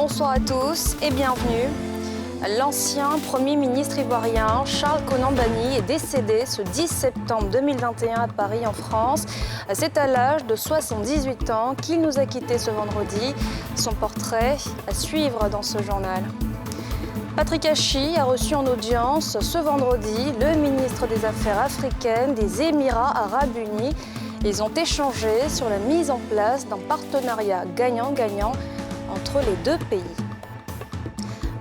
Bonsoir à tous et bienvenue. L'ancien Premier ministre ivoirien Charles Konan Banny est décédé ce 10 septembre 2021 à Paris en France. C'est à l'âge de 78 ans qu'il nous a quittés ce vendredi. Son portrait à suivre dans ce journal. Patrick Hachi a reçu en audience ce vendredi le ministre des Affaires africaines des Émirats arabes unis. Ils ont échangé sur la mise en place d'un partenariat gagnant-gagnant entre les deux pays.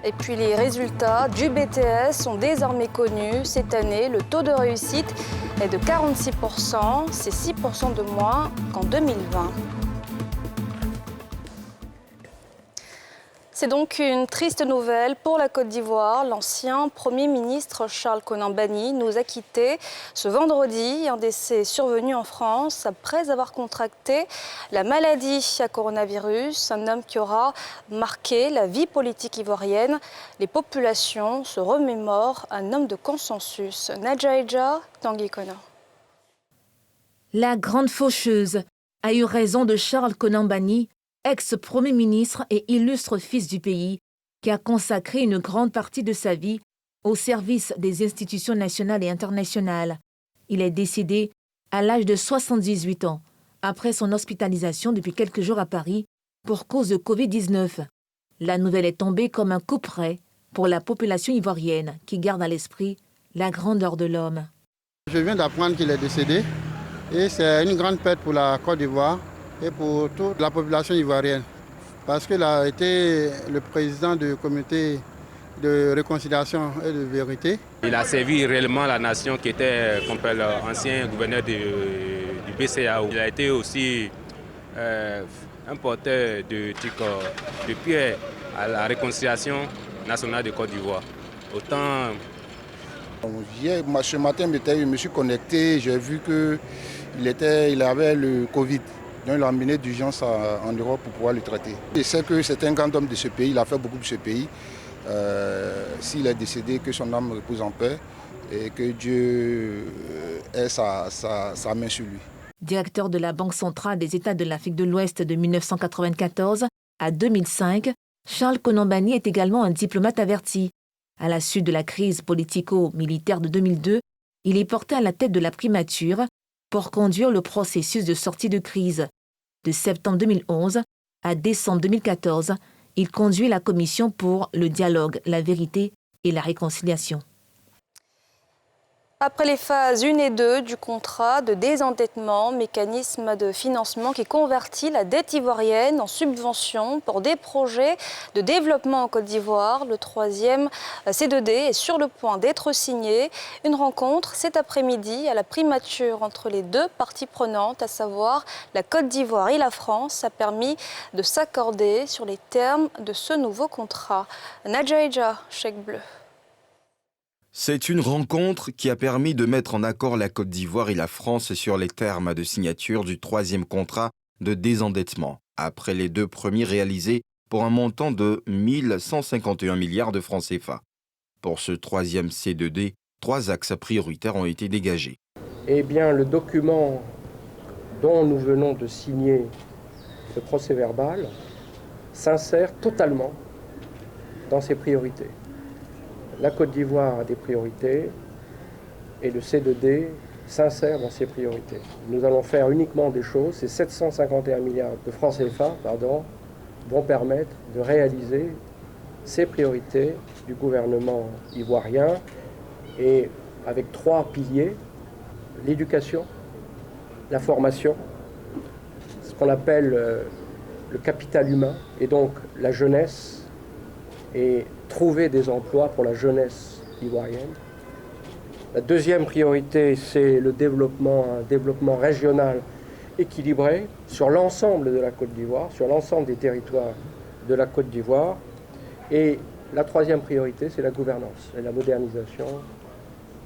Et puis les résultats du BTS sont désormais connus. Cette année, le taux de réussite est de 46%, c'est 6% de moins qu'en 2020. C'est donc une triste nouvelle pour la Côte d'Ivoire. L'ancien Premier ministre Charles Konan Banny nous a quittés ce vendredi. Un décès survenu en France après avoir contracté la maladie à coronavirus. Un homme qui aura marqué la vie politique ivoirienne. Les populations se remémorent un homme de consensus. Nadjaïja Tanguy Konan. La grande faucheuse a eu raison de Charles Konan Banny, ex-premier ministre et illustre fils du pays, qui a consacré une grande partie de sa vie au service des institutions nationales et internationales. Il est décédé à l'âge de 78 ans, après son hospitalisation depuis quelques jours à Paris pour cause de Covid-19. La nouvelle est tombée comme un coup près pour la population ivoirienne qui garde à l'esprit la grandeur de l'homme. Je viens d'apprendre qu'il est décédé et c'est une grande perte pour la Côte d'Ivoire et pour toute la population ivoirienne, parce qu'il a été le président du comité de réconciliation et de vérité. Il a servi réellement la nation qui était, qu'on appelle, ancien gouverneur du BCAO. Il a été aussi un porteur de pierre à la réconciliation nationale de Côte d'Ivoire. Autant... Ce matin, je me suis connecté, j'ai vu qu'il avait le Covid. Donc il a emmené d'urgence en Europe pour pouvoir le traiter. Je sais que c'est un grand homme de ce pays, il a fait beaucoup pour ce pays. S'il est décédé, que son âme repose en paix et que Dieu ait sa main sur lui. Directeur de la Banque centrale des États de l'Afrique de l'Ouest de 1994 à 2005, Charles Konan Banny est également un diplomate averti. À la suite de la crise politico-militaire de 2002, il est porté à la tête de la primature pour conduire le processus de sortie de crise. De septembre 2011 à décembre 2014, il conduit la commission pour le dialogue, la vérité et la réconciliation. Après les phases 1 et 2 du contrat de désendettement, mécanisme de financement qui convertit la dette ivoirienne en subvention pour des projets de développement en Côte d'Ivoire, le troisième C2D est sur le point d'être signé. Une rencontre cet après-midi à la primature entre les deux parties prenantes, à savoir la Côte d'Ivoire et la France, a permis de s'accorder sur les termes de ce nouveau contrat. Nadjaïja, Chèque Bleu. C'est une rencontre qui a permis de mettre en accord la Côte d'Ivoire et la France sur les termes de signature du troisième contrat de désendettement, après les deux premiers réalisés pour un montant de 1151 milliards de francs CFA. Pour ce troisième C2D, 3 axes prioritaires ont été dégagés. Eh bien, le document dont nous venons de signer le procès-verbal s'insère totalement dans ses priorités. La Côte d'Ivoire a des priorités et le C2D s'insère dans ses priorités. Nous allons faire uniquement des choses, ces 751 milliards de francs CFA vont permettre de réaliser ces priorités du gouvernement ivoirien et avec 3 piliers, l'éducation, la formation, ce qu'on appelle le capital humain et donc la jeunesse et trouver des emplois pour la jeunesse ivoirienne. La deuxième priorité, c'est le développement, un développement régional équilibré sur l'ensemble de la Côte d'Ivoire, sur l'ensemble des territoires de la Côte d'Ivoire. Et la troisième priorité, c'est la gouvernance et la modernisation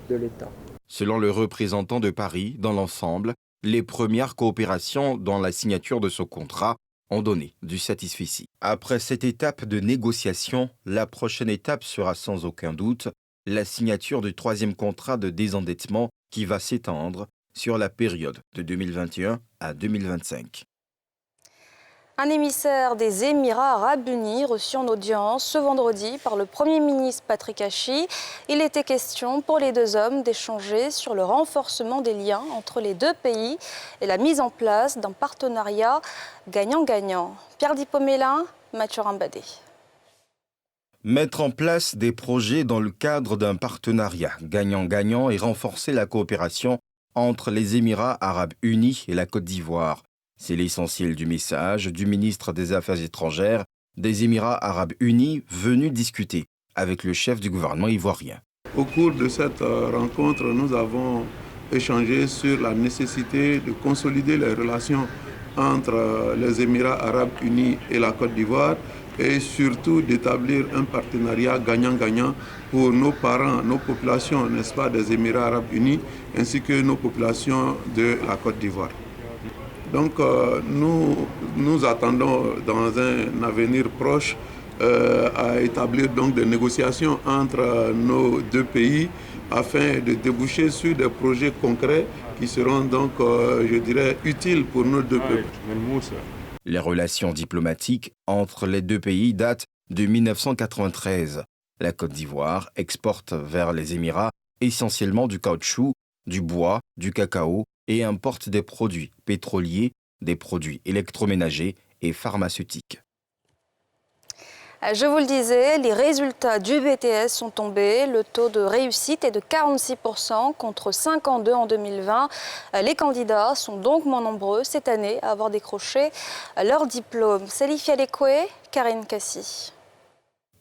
de l'État. Selon le représentant de Paris, dans l'ensemble, les premières coopérations dans la signature de ce contrat ont donné du satisfecit. Après cette étape de négociation, la prochaine étape sera sans aucun doute la signature du troisième contrat de désendettement qui va s'étendre sur la période de 2021 à 2025. Un émissaire des Émirats arabes unis reçu en audience ce vendredi par le Premier ministre Patrick Hachi. Il était question pour les deux hommes d'échanger sur le renforcement des liens entre les deux pays et la mise en place d'un partenariat gagnant-gagnant. Pierre Dipomélin, Mathieu Rambadé. Mettre en place des projets dans le cadre d'un partenariat gagnant-gagnant et renforcer la coopération entre les Émirats arabes unis et la Côte d'Ivoire. C'est l'essentiel du message du ministre des Affaires étrangères des Émirats arabes unis venu discuter avec le chef du gouvernement ivoirien. Au cours de cette rencontre, nous avons échangé sur la nécessité de consolider les relations entre les Émirats arabes unis et la Côte d'Ivoire et surtout d'établir un partenariat gagnant-gagnant pour nos parents, nos populations, n'est-ce pas, des Émirats arabes unis, ainsi que nos populations de la Côte d'Ivoire. Donc nous attendons dans un avenir proche à établir donc des négociations entre nos deux pays afin de déboucher sur des projets concrets qui seront donc, je dirais, utiles pour nos deux peuples. Les relations diplomatiques entre les deux pays datent de 1993. La Côte d'Ivoire exporte vers les Émirats essentiellement du caoutchouc, du bois, du cacao et importe des produits pétroliers, des produits électroménagers et pharmaceutiques. Je vous le disais, les résultats du BTS sont tombés. Le taux de réussite est de 46% contre 52% en 2020. Les candidats sont donc moins nombreux cette année à avoir décroché leur diplôme. Salifia Lekoué, Karine Kassi.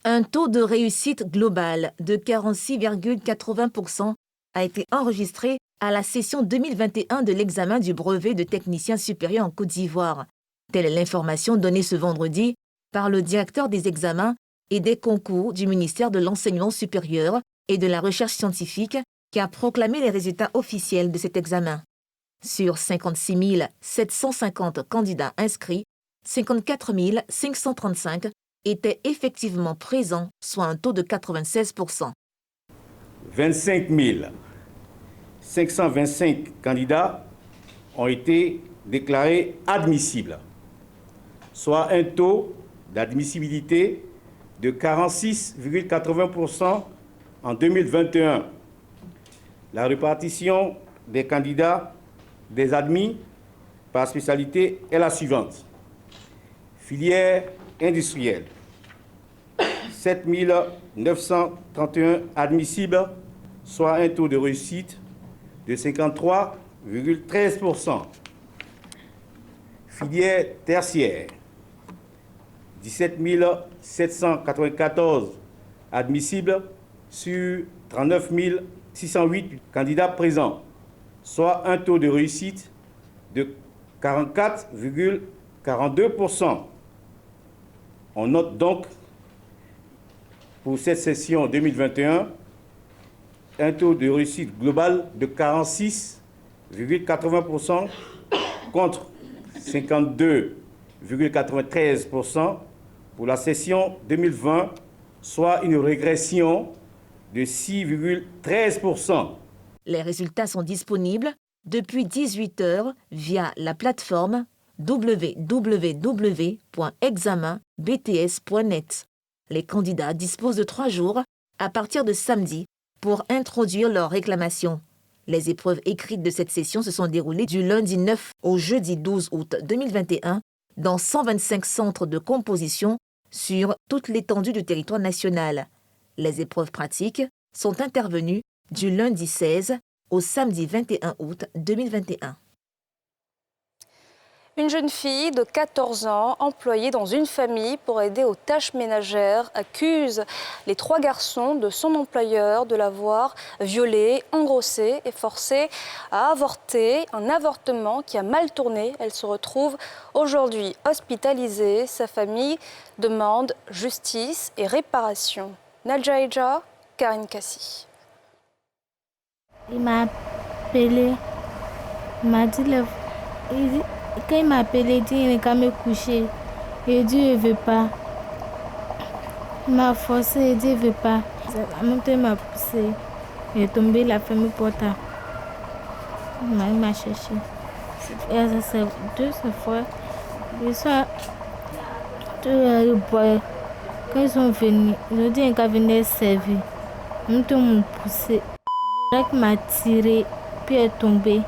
Un taux de réussite global de 46,80% a été enregistré à la session 2021 de l'examen du brevet de technicien supérieur en Côte d'Ivoire. Telle est l'information donnée ce vendredi par le directeur des examens et des concours du ministère de l'Enseignement supérieur et de la Recherche scientifique qui a proclamé les résultats officiels de cet examen. Sur 56 750 candidats inscrits, 54 535 étaient effectivement présents, soit un taux de 96%. 25 525 candidats ont été déclarés admissibles, soit un taux d'admissibilité de 46,80% en 2021. La répartition des candidats des admis par spécialité est la suivante. Filière industrielle, 7 931 admissibles, soit un taux de réussite de 53,13%. Filière tertiaire, 17 794 admissibles sur 39 608 candidats présents, soit un taux de réussite de 44,42%. On note donc pour cette session 2021 un taux de réussite global de 46,80% contre 52,93% pour la session 2020, soit une régression de 6,13%. Les résultats sont disponibles depuis 18 heures via la plateforme www.examenbts.net. Les candidats disposent de 3 jours à partir de samedi pour introduire leurs réclamations. Les épreuves écrites de cette session se sont déroulées du lundi 9 au jeudi 12 août 2021 dans 125 centres de composition sur toute l'étendue du territoire national. Les épreuves pratiques sont intervenues du lundi 16 au samedi 21 août 2021. Une jeune fille de 14 ans, employée dans une famille pour aider aux tâches ménagères, accuse les 3 garçons de son employeur de l'avoir violée, engrossée et forcée à avorter. Un avortement qui a mal tourné. Elle se retrouve aujourd'hui hospitalisée. Sa famille demande justice et réparation. Nadja Eja, Karine Kassi. Il m'a appelé, il m'a dit, quand il m'a appelé, il dit qu'il n'est qu'à me coucher. Il dit il ne veut pas. Il m'a forcé, il dit il ne veut pas. En même temps, il m'a poussé. Il est tombé, il a fait me porter. Il m'a cherché. C'est 2 fois. Le soir, Tous les boys, quand ils sont venus, ils ont dit qu'à venir servir. Ils m'ont poussé. Jacques m'a tiré, puis est tombé.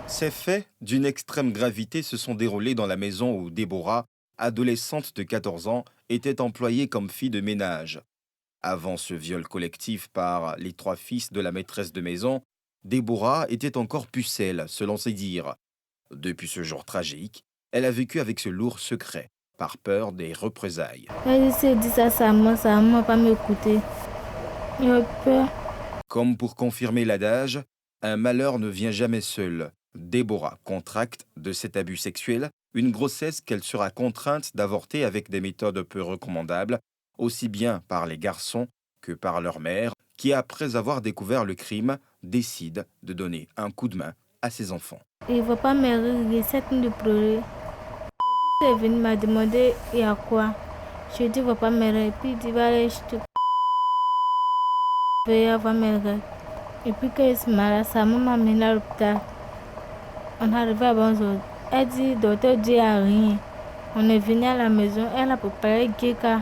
Ces faits d'une extrême gravité se sont déroulés dans la maison où Déborah, adolescente de 14 ans, était employée comme fille de ménage. Avant ce viol collectif par les 3 fils de la maîtresse de maison, Déborah était encore pucelle, selon ses dires. Depuis ce jour tragique, elle a vécu avec ce lourd secret, par peur des représailles. Elle s'est dit ça va pas m'écouter. J'ai peur. Comme pour confirmer l'adage, un malheur ne vient jamais seul. Déborah contracte de cet abus sexuel une grossesse qu'elle sera contrainte d'avorter avec des méthodes peu recommandables, aussi bien par les garçons que par leur mère, qui, après avoir découvert le crime, décide de donner un coup de main à ses enfants. Il ne va pas me recette de pleurer. Elle est venue m'a demandé il y a quoi. Je dis il ne va pas me rire. Puis il dit va aller, je te va me rire. Et puis quand il se malade, sa maman m'a amené à l'hôpital. On est arrivé à Bonzo. Elle dit docteur dit à rien. On est venu à la maison, elle a préparé Geka.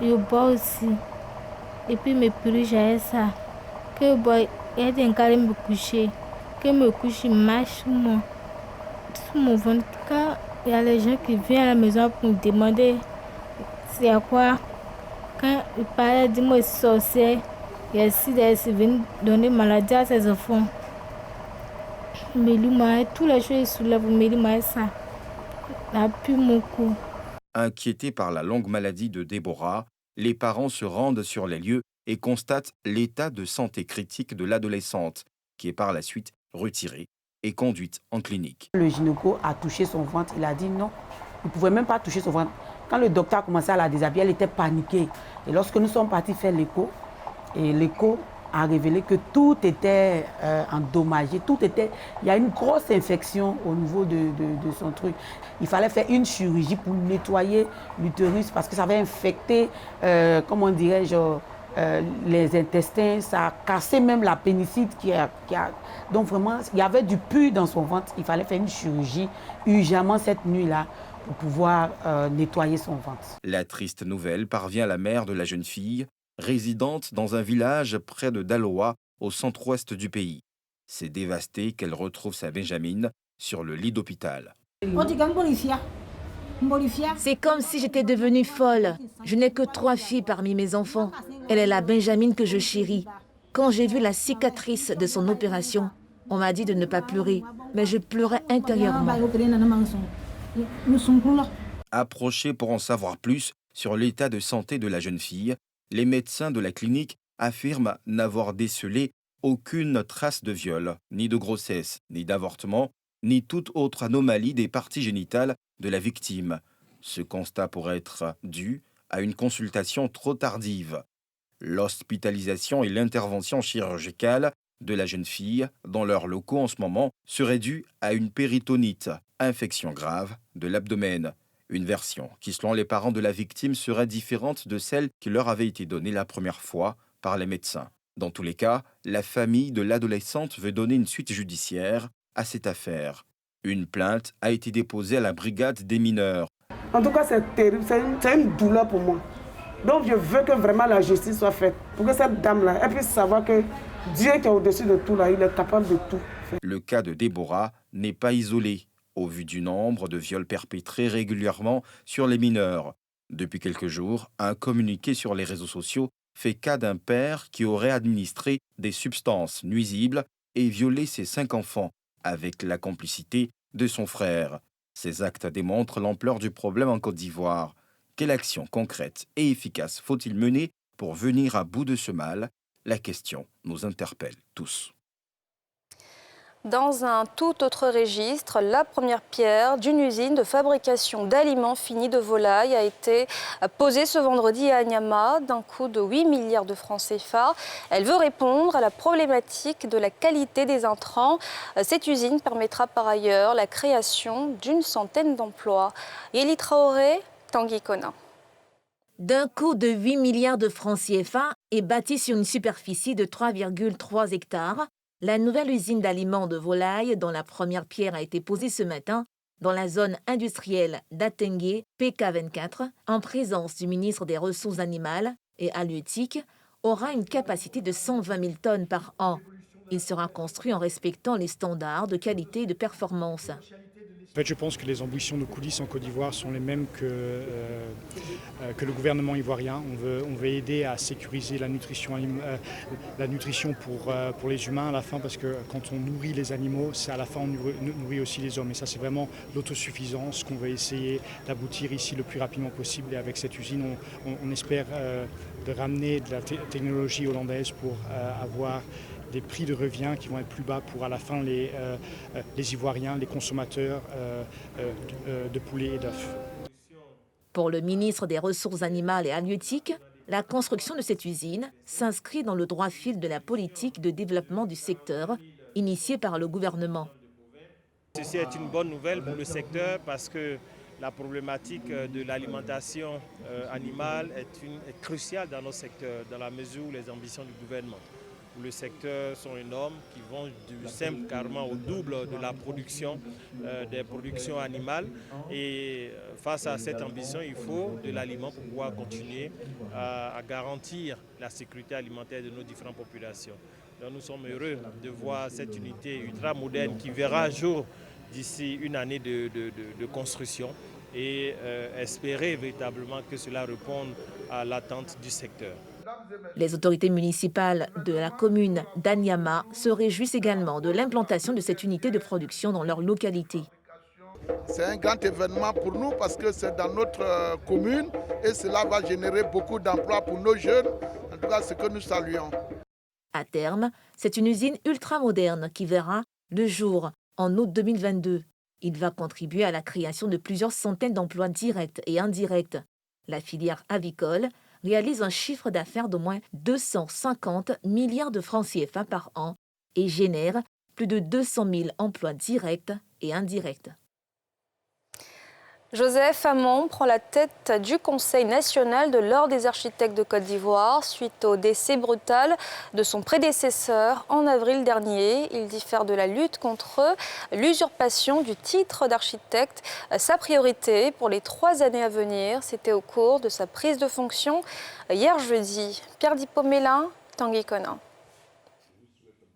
Je bois aussi. Et puis mes purées, j'avais ça. Que je bois, elle dit qu'elle me coucher. Que me couche, il marche sur mon ventre. Quand il y a les gens qui viennent à la maison pour me demander c'est à quoi. Quand il parlait, dis-moi sorcier. Il y a si des venus donner maladie à ses enfants. Mais tous les jours, il soulève, mais ça. Il a pu mon cou. Inquiétés par la longue maladie de Déborah, les parents se rendent sur les lieux et constatent l'état de santé critique de l'adolescente, qui est par la suite retirée et conduite en clinique. Le gynéco a touché son ventre, il a dit non, il ne pouvait même pas toucher son ventre. Quand le docteur a commencé à la déshabiller, elle était paniquée. Et lorsque nous sommes partis faire l'écho, et l'écho a révélé que tout était endommagé, il y a une grosse infection au niveau de son truc. Il fallait faire une chirurgie pour nettoyer l'utérus parce que ça avait infecté, comment dirais-je, les intestins, ça a cassé même la pénicite donc vraiment, il y avait du pus dans son ventre. Il fallait faire une chirurgie urgemment cette nuit-là pour pouvoir nettoyer son ventre. La triste nouvelle parvient à la mère de la jeune fille, résidente dans un village près de Daloa, au centre-ouest du pays. C'est dévasté qu'elle retrouve sa Benjamine sur le lit d'hôpital. C'est comme si j'étais devenue folle. Je n'ai que 3 filles parmi mes enfants. Elle est la Benjamine que je chéris. Quand j'ai vu la cicatrice de son opération, on m'a dit de ne pas pleurer, mais je pleurais intérieurement. Approchés pour en savoir plus sur l'état de santé de la jeune fille, les médecins de la clinique affirment n'avoir décelé aucune trace de viol, ni de grossesse, ni d'avortement, ni toute autre anomalie des parties génitales de la victime. Ce constat pourrait être dû à une consultation trop tardive. L'hospitalisation et l'intervention chirurgicale de la jeune fille dans leurs locaux en ce moment seraient dues à une péritonite, infection grave de l'abdomen. Une version qui, selon les parents de la victime, serait différente de celle qui leur avait été donnée la première fois par les médecins. Dans tous les cas, la famille de l'adolescente veut donner une suite judiciaire à cette affaire. Une plainte a été déposée à la brigade des mineurs. En tout cas, c'est terrible, c'est une douleur pour moi. Donc je veux que vraiment la justice soit faite, pour que cette dame-là, elle puisse savoir que Dieu qui est au-dessus de tout, là, il est capable de tout faire. Le cas de Déborah n'est pas isolé, au vu du nombre de viols perpétrés régulièrement sur les mineurs. Depuis quelques jours, un communiqué sur les réseaux sociaux fait cas d'un père qui aurait administré des substances nuisibles et violé ses 5 enfants, avec la complicité de son frère. Ces actes démontrent l'ampleur du problème en Côte d'Ivoire. Quelle action concrète et efficace faut-il mener pour venir à bout de ce mal? La question nous interpelle tous. Dans un tout autre registre, la première pierre d'une usine de fabrication d'aliments finis de volaille a été posée ce vendredi à Nyama d'un coût de 8 milliards de francs CFA. Elle veut répondre à la problématique de la qualité des intrants. Cette usine permettra par ailleurs la création d'une centaine d'emplois. Yéli Traoré, Tanguy Kona. D'un coût de 8 milliards de francs CFA et bâtie sur une superficie de 3,3 hectares, la nouvelle usine d'aliments de volaille, dont la première pierre a été posée ce matin, dans la zone industrielle d'Atengue, PK24, en présence du ministre des Ressources animales et halieutiques, aura une capacité de 120 000 tonnes par an. Il sera construit en respectant les standards de qualité et de performance. En fait, je pense que les ambitions de coulisses en Côte d'Ivoire sont les mêmes que le gouvernement ivoirien. On veut aider à sécuriser la nutrition pour les humains à la fin, parce que quand on nourrit les animaux, c'est à la fin on nourrit aussi les hommes. Et ça, c'est vraiment l'autosuffisance qu'on veut essayer d'aboutir ici le plus rapidement possible. Et avec cette usine, on espère de ramener de la technologie hollandaise pour avoir des prix de revient qui vont être plus bas pour à la fin les Ivoiriens, les consommateurs de poulet et d'œufs. Pour le ministre des Ressources animales et halieutiques, la construction de cette usine s'inscrit dans le droit fil de la politique de développement du secteur initiée par le gouvernement. Ceci est une bonne nouvelle pour le secteur parce que la problématique de l'alimentation animale est cruciale dans notre secteur, dans la mesure où les ambitions du gouvernement pour le secteur sont énormes, qui vont du simple carrément au double de la production des productions animales. Et face à cette ambition, il faut de l'aliment pour pouvoir continuer à garantir la sécurité alimentaire de nos différentes populations. Donc nous sommes heureux de voir cette unité ultra moderne qui verra jour d'ici une année de construction et espérer véritablement que cela réponde à l'attente du secteur. Les autorités municipales de la commune d'Anyama se réjouissent également de l'implantation de cette unité de production dans leur localité. C'est un grand événement pour nous parce que c'est dans notre commune et cela va générer beaucoup d'emplois pour nos jeunes. En tout cas, c'est ce que nous saluons. À terme, c'est une usine ultramoderne qui verra le jour en août 2022. Il va contribuer à la création de plusieurs centaines d'emplois directs et indirects. La filière avicole réalise un chiffre d'affaires d'au moins 250 milliards de francs CFA par an et génère plus de 200 000 emplois directs et indirects. Joseph Hamon prend la tête du Conseil national de l'Ordre des architectes de Côte d'Ivoire suite au décès brutal de son prédécesseur en avril dernier. Il diffère de la lutte contre l'usurpation du titre d'architecte. Sa priorité pour les 3 années à venir, c'était au cours de sa prise de fonction hier jeudi. Pierre Dipomélin, Tanguy Conin.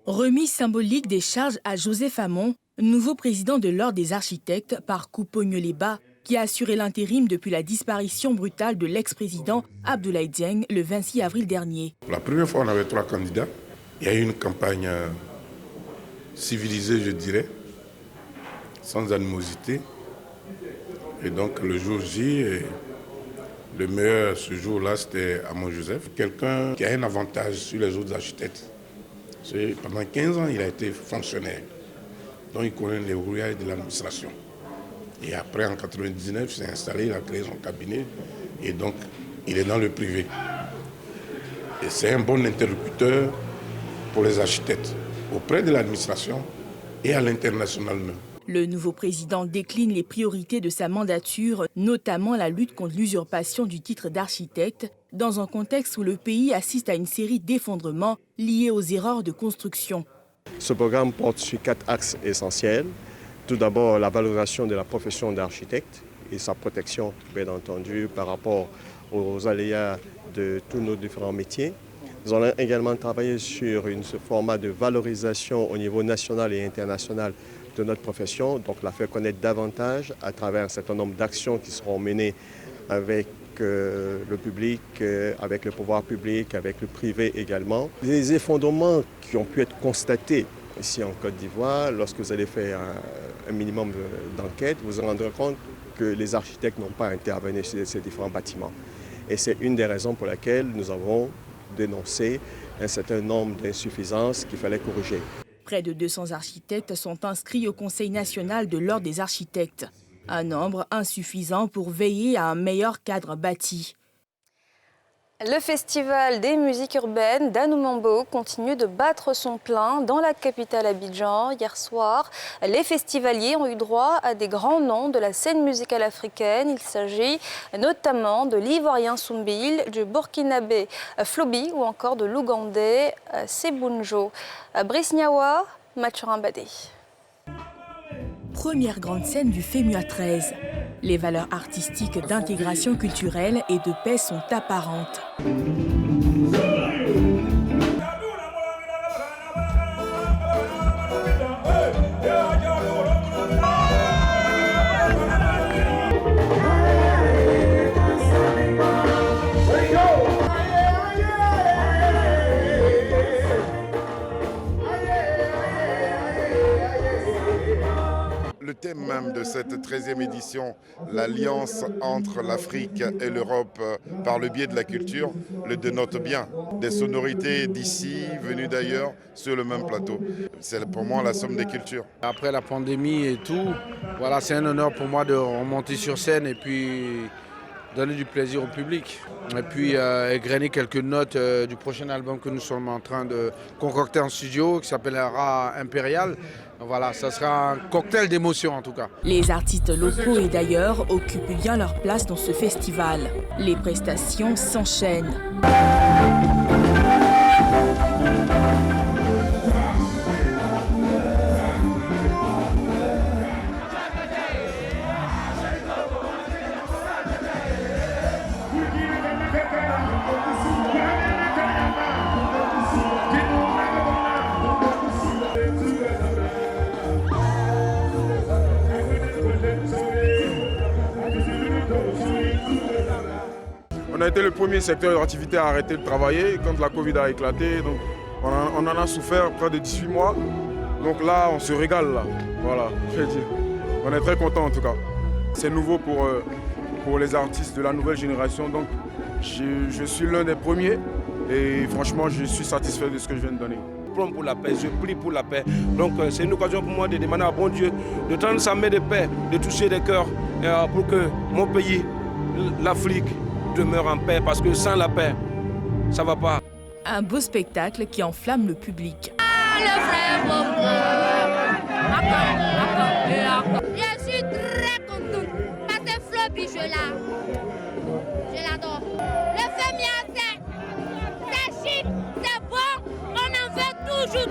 Remise symbolique des charges à Joseph Hamon, nouveau président de l'Ordre des architectes par Coupongne-les-Bas, qui a assuré l'intérim depuis la disparition brutale de l'ex-président Abdoulaye Dieng le 26 avril dernier. La première fois, on avait 3 candidats. Il y a eu une campagne civilisée, je dirais, sans animosité. Et donc, le jour J, le meilleur ce jour-là, c'était Hamon Joseph, quelqu'un qui a un avantage sur les autres architectes. Pendant 15 ans, il a été fonctionnaire. Donc, il connaît les rouages de l'administration. Et après, en 1999, il s'est installé, il a créé son cabinet. Et donc, il est dans le privé. Et c'est un bon interlocuteur pour les architectes, auprès de l'administration et à l'international même. Le nouveau président décline les priorités de sa mandature, notamment la lutte contre l'usurpation du titre d'architecte, dans un contexte où le pays assiste à une série d'effondrements liés aux erreurs de construction. Ce programme porte sur 4 axes essentiels. Tout d'abord, la valorisation de la profession d'architecte et sa protection, bien entendu, par rapport aux aléas de tous nos différents métiers. Nous allons également travailler sur un format de valorisation au niveau national et international de notre profession, donc la faire connaître davantage à travers un certain nombre d'actions qui seront menées avec le public, avec le pouvoir public, avec le privé également. Les effondrements qui ont pu être constatés ici en Côte d'Ivoire, lorsque vous allez faire un minimum d'enquête, vous vous rendrez compte que les architectes n'ont pas intervenu sur ces différents bâtiments. Et c'est une des raisons pour laquelle nous avons dénoncé un certain nombre d'insuffisances qu'il fallait corriger. Près de 200 architectes sont inscrits au Conseil national de l'Ordre des architectes. Un nombre insuffisant pour veiller à un meilleur cadre bâti. Le festival des musiques urbaines d'Anoumambo continue de battre son plein dans la capitale Abidjan. Hier soir, les festivaliers ont eu droit à des grands noms de la scène musicale africaine. Il s'agit notamment de l'Ivoirien Soumbil, du Burkinabé Flobi ou encore de l'Ougandais Sebunjo. Brice Niawa, Mathurin Badé. première grande scène du FEMUA 13. Les valeurs artistiques d'intégration culturelle et de paix sont apparentes. Le thème même de cette 13e édition, l'alliance entre l'Afrique et l'Europe par le biais de la culture, le dénote bien. Des sonorités d'ici, venues d'ailleurs, sur le même plateau. C'est pour moi la somme des cultures. Après la pandémie et tout, voilà, c'est un honneur pour moi de remonter sur scène et puis donner du plaisir au public. Et puis égrener quelques notes du prochain album que nous sommes en train de concocter en studio, qui s'appellera Impérial. Voilà, ça sera un cocktail d'émotions en tout cas. Les artistes locaux et d'ailleurs occupent bien leur place dans ce festival. Les prestations s'enchaînent. On a été le premier secteur d'activité à arrêter de travailler quand la Covid a éclaté. Donc on en a souffert près de 18 mois. Donc là, on se régale. Là. Voilà, je vais dire. On est très contents en tout cas. C'est nouveau pour les artistes de la nouvelle génération. Donc je suis l'un des premiers et franchement, je suis satisfait de ce que je viens de donner. Pour la paix, je prie pour la paix. Donc c'est une occasion pour moi de demander à bon Dieu de tendre sa main de paix, de toucher des cœurs pour que mon pays, l'Afrique, demeure en paix, parce que sans la paix, ça ne va pas. Un beau spectacle qui enflamme le public. Je suis très contente parce que Flo Bijola, je l'adore. Le FEMUA, c'est chic, c'est bon, on en veut toujours,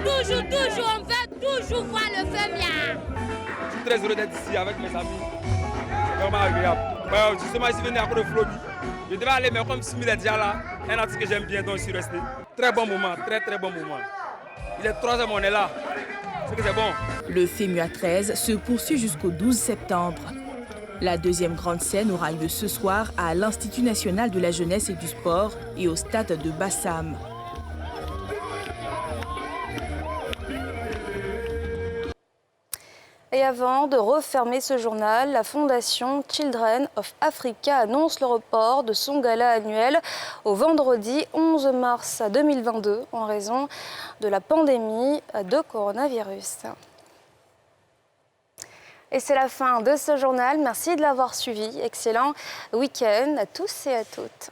on veut toujours voir le FEMUA. Je suis très heureux d'être ici avec mes amis, c'est vraiment agréable. Justement, ici, venu à cause de Flo. Je devais aller, mais comme Simil est déjà là, un artiste que j'aime bien, donc je suis resté. Très bon moment, très bon moment. Il est 3h, on est là. C'est que c'est bon. Le FEMUA 13 se poursuit jusqu'au 12 septembre. La deuxième grande scène aura lieu ce soir à l'Institut national de la jeunesse et du sport et au stade de Bassam. Et avant de refermer ce journal, la fondation Children of Africa annonce le report de son gala annuel au vendredi 11 mars 2022 en raison de la pandémie de coronavirus. Et c'est la fin de ce journal. Merci de l'avoir suivi. Excellent week-end à tous et à toutes.